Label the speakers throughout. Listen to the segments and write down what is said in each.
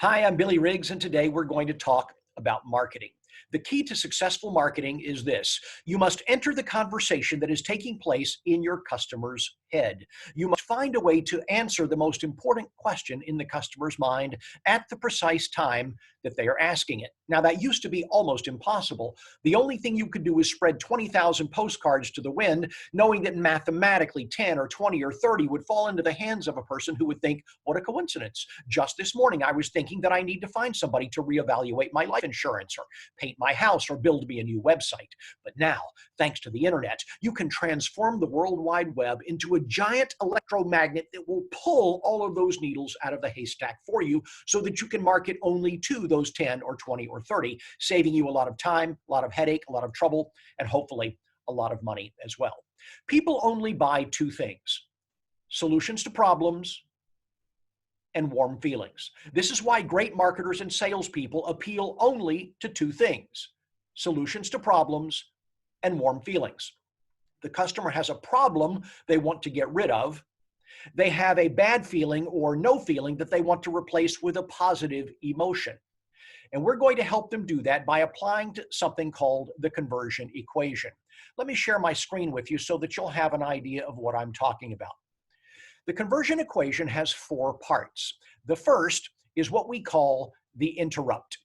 Speaker 1: Hi, I'm Billy Riggs, and today we're going to talk about marketing. The key to successful marketing is this. You must enter the conversation that is taking place in your customer's head. You must find a way to answer the most important question in the customer's mind at the precise time that they are asking it. Now, that used to be almost impossible. The only thing you could do is spread 20,000 postcards to the wind, knowing that mathematically 10 or 20 or 30 would fall into the hands of a person who would think, what a coincidence. Just this morning, I was thinking that I need to find somebody to reevaluate my life insurance or paint my house or build me a new website. But now, thanks to the internet, you can transform the World Wide Web into a giant electromagnet that will pull all of those needles out of the haystack for you so that you can market only to those 10 or 20 or 30, saving you a lot of time, a lot of headache, a lot of trouble, and hopefully a lot of money as well. People only buy two things: solutions to problems and warm feelings. This is why great marketers and salespeople appeal only to two things: solutions to problems and warm feelings. The customer has a problem they want to get rid of. They have a bad feeling or no feeling that they want to replace with a positive emotion. And we're going to help them do that by applying to something called the conversion equation. Let me share my screen with you so that you'll have an idea of what I'm talking about. The conversion equation has four parts. The first is what we call the interrupt.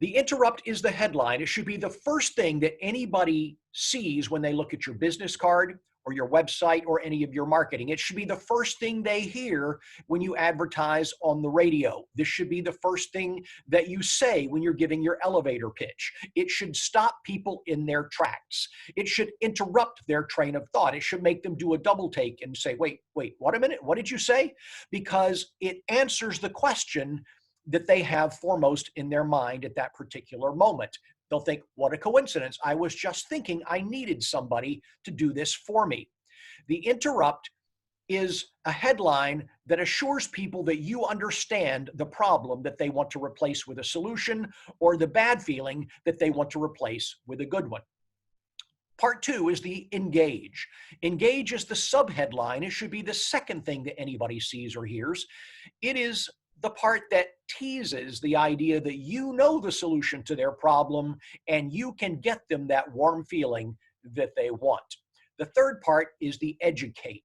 Speaker 1: The interrupt is the headline. It should be the first thing that anybody sees when they look at your business card or your website or any of your marketing. It should be the first thing they hear when you advertise on the radio. This should be the first thing that you say when you're giving your elevator pitch. It should stop people in their tracks. It should interrupt their train of thought. It should make them do a double take and say, wait, what a minute, what did you say? Because it answers the question that they have foremost in their mind at that particular moment. They'll think, what a coincidence. I was just thinking I needed somebody to do this for me. The interrupt is a headline that assures people that you understand the problem that they want to replace with a solution, or the bad feeling that they want to replace with a good one. Part two is the engage. Engage is the subheadline. It should be the second thing that anybody sees or hears. It is the part that teases the idea that you know the solution to their problem and you can get them that warm feeling that they want. The third part is the educate.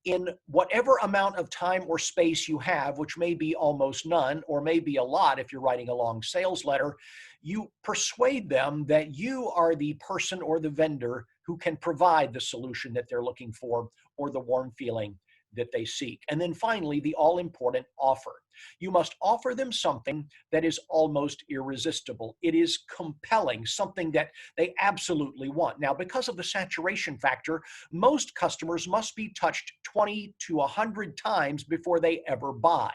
Speaker 1: In whatever amount of time or space you have, which may be almost none or may be a lot if you're writing a long sales letter, you persuade them that you are the person or the vendor who can provide the solution that they're looking for or the warm feeling that they seek. And then finally, the all-important offer. You must offer them something that is almost irresistible. It is compelling, something that they absolutely want. Now, because of the saturation factor, most customers must be touched 20 to 100 times before they ever buy.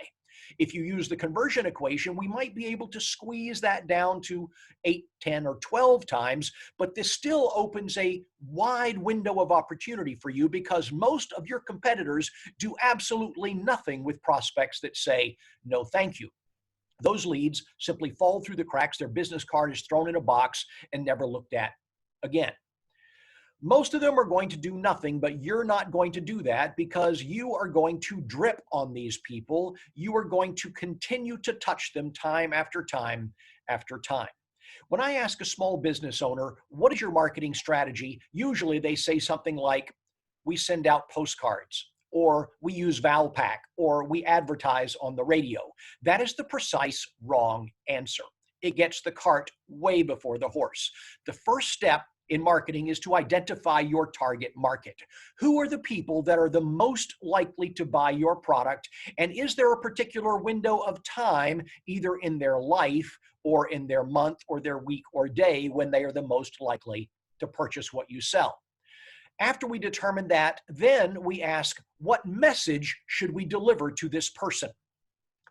Speaker 1: If you use the conversion equation, we might be able to squeeze that down to 8, 10, or 12 times, but this still opens a wide window of opportunity for you because most of your competitors do absolutely nothing with prospects that say, no, thank you. Those leads simply fall through the cracks. Their business card is thrown in a box and never looked at again. Most of them are going to do nothing, but you're not going to do that because you are going to drip on these people. You are going to continue to touch them time after time after time. When I ask a small business owner, what is your marketing strategy? Usually they say something like, we send out postcards, or we use Valpak, or we advertise on the radio. That is the precise wrong answer. It gets the cart way before the horse. The first step in marketing is to identify your target market. Who are the people that are the most likely to buy your product? And is there a particular window of time, either in their life or in their month or their week or day, when they are the most likely to purchase what you sell? After we determine that, then we ask, what message should we deliver to this person?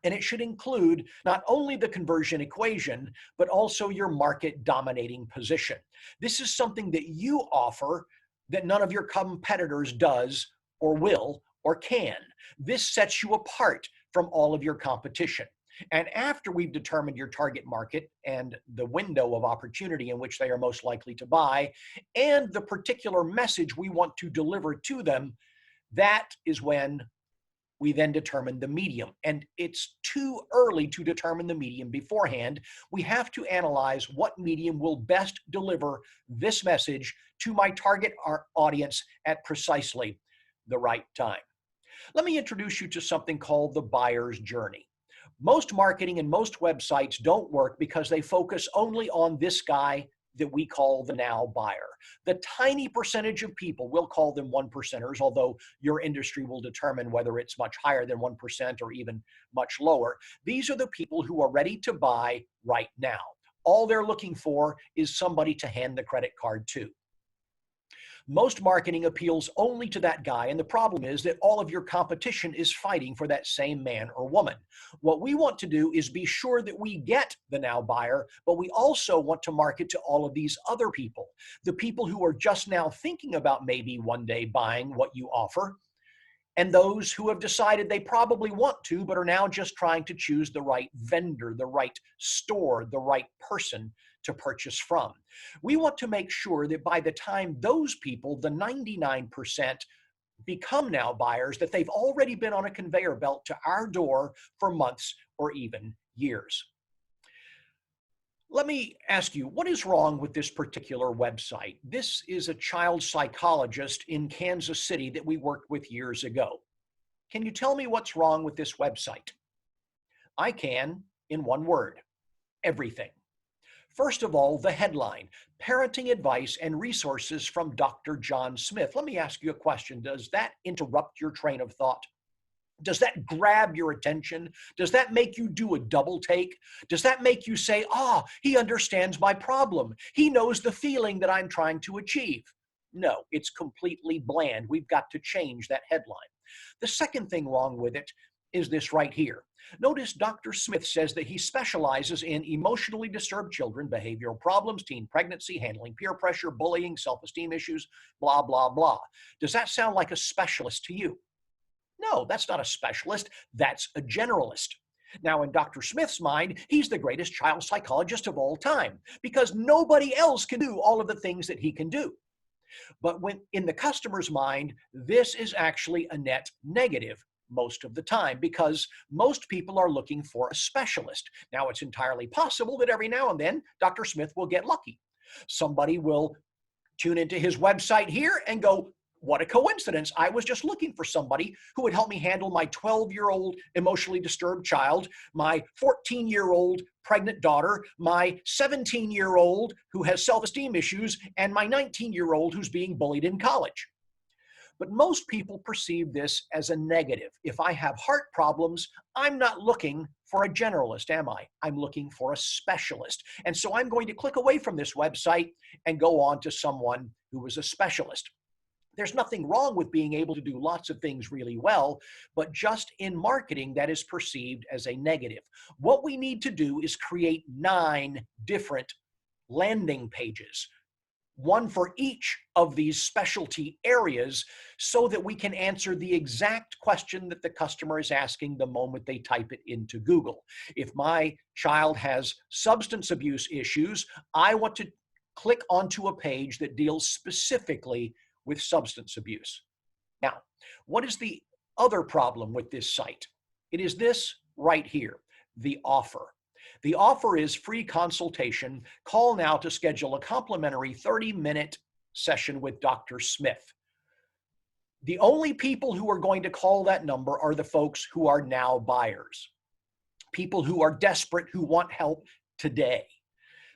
Speaker 1: And it should include not only the conversion equation, but also your market dominating position. This is something that you offer that none of your competitors does or will or can. This sets you apart from all of your competition. And after we've determined your target market and the window of opportunity in which they are most likely to buy, and the particular message we want to deliver to them, that is when We then determine the medium, and it's too early to determine the medium beforehand. We have to analyze what medium will best deliver this message to my target audience at precisely the right time. Let me introduce you to something called the buyer's journey. Most marketing and most websites don't work because they focus only on this guy that we call the now buyer. The tiny percentage of people, we'll call them 1%ers, although your industry will determine whether it's much higher than 1% or even much lower. These are the people who are ready to buy right now. All they're looking for is somebody to hand the credit card to. Most marketing appeals only to that guy, and the problem is that all of your competition is fighting for that same man or woman. What we want to do is be sure that we get the now buyer, but we also want to market to all of these other people, the people who are just now thinking about maybe one day buying what you offer, and those who have decided they probably want to, but are now just trying to choose the right vendor, the right store, the right person to purchase from. We want to make sure that by the time those people, the 99%, become now buyers, that they've already been on a conveyor belt to our door for months or even years. Let me ask you, what is wrong with this particular website? This is a child psychologist in Kansas City that we worked with years ago. Can you tell me what's wrong with this website? I can, in one word: everything. First of all, the headline, Parenting Advice and Resources from Dr. John Smith. Let me ask you a question. Does that interrupt your train of thought? Does that grab your attention? Does that make you do a double take? Does that make you say, he understands my problem. He knows the feeling that I'm trying to achieve? No, it's completely bland. We've got to change that headline. The second thing wrong with it is this right here. Notice Dr. Smith says that he specializes in emotionally disturbed children, behavioral problems, teen pregnancy, handling peer pressure, bullying, self-esteem issues, blah, blah, blah. Does that sound like a specialist to you? No, that's not a specialist. That's a generalist. Now, in Dr. Smith's mind, he's the greatest child psychologist of all time because nobody else can do all of the things that he can do. But when in the customer's mind, this is actually a net negative most of the time because most people are looking for a specialist. Now, it's entirely possible that every now and then Dr. Smith will get lucky. Somebody will tune into his website here and go, what a coincidence. I was just looking for somebody who would help me handle my 12-year-old emotionally disturbed child, my 14-year-old pregnant daughter, my 17-year-old who has self-esteem issues, and my 19-year-old who's being bullied in college. But most people perceive this as a negative. If I have heart problems, I'm not looking for a generalist, am I? I'm looking for a specialist. And so I'm going to click away from this website and go on to someone who is a specialist. There's nothing wrong with being able to do lots of things really well, but just in marketing, that is perceived as a negative. What we need to do is create 9 different landing pages, one for each of these specialty areas, so that we can answer the exact question that the customer is asking the moment they type it into Google. If my child has substance abuse issues, I want to click onto a page that deals specifically with substance abuse. Now, what is the other problem with this site? It is this right here, the offer. The offer is free consultation. Call now to schedule a complimentary 30-minute session with Dr. Smith. The only people who are going to call that number are the folks who are now buyers, people who are desperate, who want help today.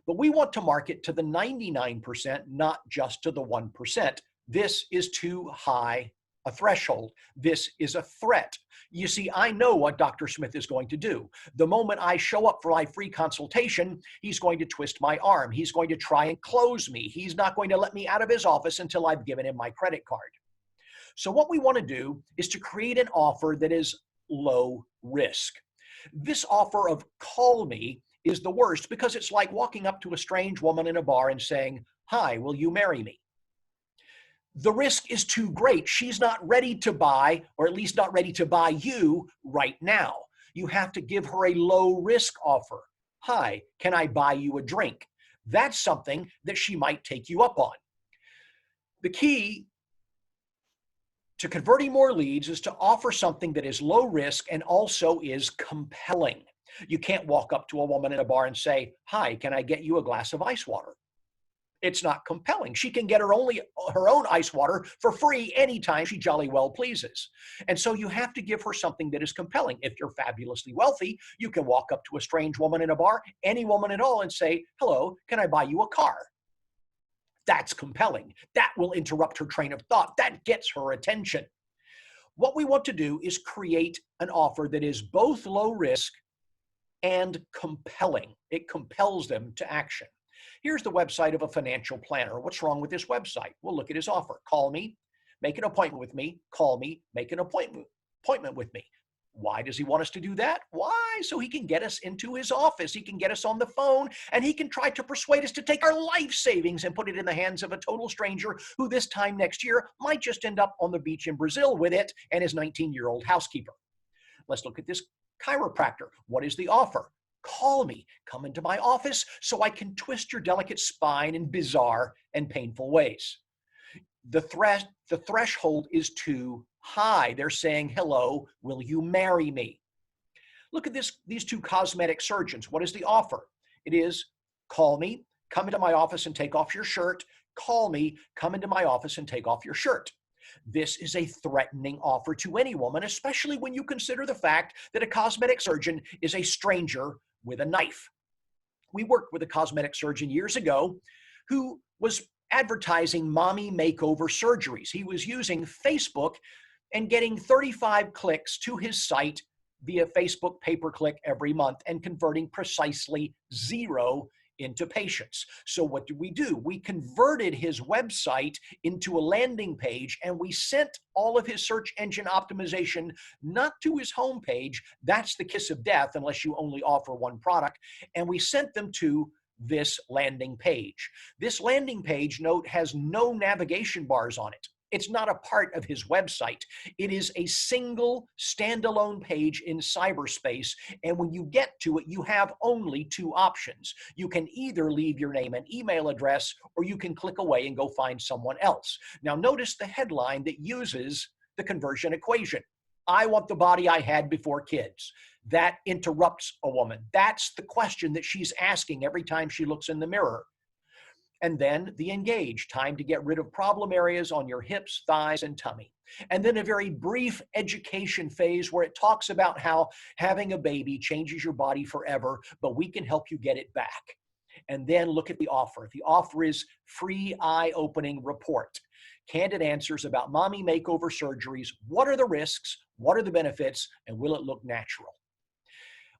Speaker 1: But we want to market to the 99%, not just to the 1%. This is too high a threshold. This is a threat. You see, I know what Dr. Smith is going to do. The moment I show up for my free consultation, he's going to twist my arm. He's going to try and close me. He's not going to let me out of his office until I've given him my credit card. So what we want to do is to create an offer that is low risk. This offer of call me is the worst because it's like walking up to a strange woman in a bar and saying, "Hi, will you marry me?" The risk is too great. She's not ready to buy, or at least not ready to buy you right now. You have to give her a low risk offer. "Hi, can I buy you a drink?" That's something that she might take you up on. The key to converting more leads is to offer something that is low risk and also is compelling. You can't walk up to a woman in a bar and say, "Hi, can I get you a glass of ice water?" It's not compelling. She can get her own ice water for free anytime she jolly well pleases. And so you have to give her something that is compelling. If you're fabulously wealthy, you can walk up to a strange woman in a bar, any woman at all, and say, "Hello, can I buy you a car?" That's compelling. That will interrupt her train of thought. That gets her attention. What we want to do is create an offer that is both low risk and compelling. It compels them to action. Here's the website of a financial planner. What's wrong with this website? We'll look at his offer. Call me, make an appointment with me. Call me, make an appointment with me. Why does he want us to do that? Why? So he can get us into his office. He can get us on the phone, and he can try to persuade us to take our life savings and put it in the hands of a total stranger who this time next year might just end up on the beach in Brazil with it and his 19-year-old housekeeper. Let's look at this chiropractor. What is the offer? Call me, come into my office so I can twist your delicate spine in bizarre and painful ways. The threshold is too high. They're saying, "Hello, will you marry me?" Look at these two cosmetic surgeons. What is the offer? It is, call me, come into my office and take off your shirt. Call me, come into my office and take off your shirt. This is a threatening offer to any woman, especially when you consider the fact that a cosmetic surgeon is a stranger with a knife. We worked with a cosmetic surgeon years ago who was advertising mommy makeover surgeries. He was using Facebook and getting 35 clicks to his site via Facebook pay-per-click every month and converting precisely 0 into patients. So what did? We converted his website into a landing page, and we sent all of his search engine optimization not to his homepage. That's the kiss of death unless you only offer one product. And we sent them to this landing page. This landing page, note, has no navigation bars on it. It's not a part of his website. It is a single standalone page in cyberspace. And when you get to it, you have only two options. You can either leave your name and email address, or you can click away and go find someone else. Now, notice the headline that uses the conversion equation. I want the body I had before kids. That interrupts a woman. That's the question that she's asking every time she looks in the mirror. And then the engage, time to get rid of problem areas on your hips, thighs, and tummy. And then a very brief education phase where it talks about how having a baby changes your body forever, but we can help you get it back. And then look at the offer. The offer is free eye-opening report. Candid answers about mommy makeover surgeries. What are the risks? What are the benefits? And will it look natural?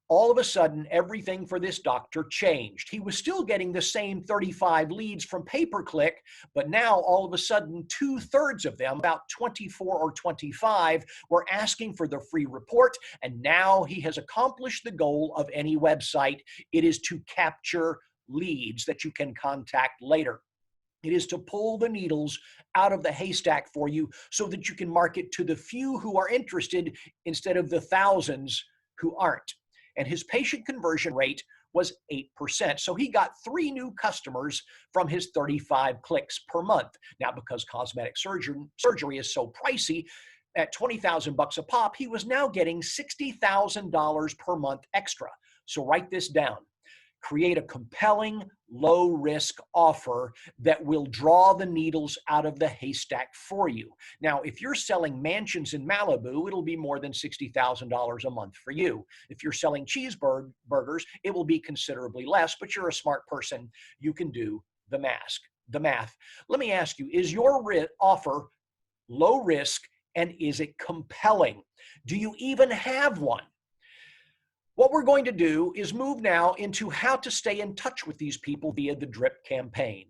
Speaker 1: All of a sudden, everything for this doctor changed. He was still getting the same 35 leads from pay-per-click, but now all of a sudden, 2/3 of them, about 24 or 25, were asking for the free report. And now he has accomplished the goal of any website. It is to capture leads that you can contact later. It is to pull the needles out of the haystack for you so that you can market to the few who are interested instead of the thousands who aren't. And his patient conversion rate was 8%. So he got 3 new customers from his 35 clicks per month. Now, because cosmetic surgery is so pricey, at $20,000 a pop, he was now getting $60,000 per month extra. So write this down. Create a compelling, low-risk offer that will draw the needles out of the haystack for you. Now, if you're selling mansions in Malibu, it'll be more than $60,000 a month for you. If you're selling cheeseburgers, it will be considerably less, but you're a smart person. You can do the math. Let me ask you, is your offer low risk and is it compelling? Do you even have one? What we're going to do is move now into how to stay in touch with these people via the drip campaign.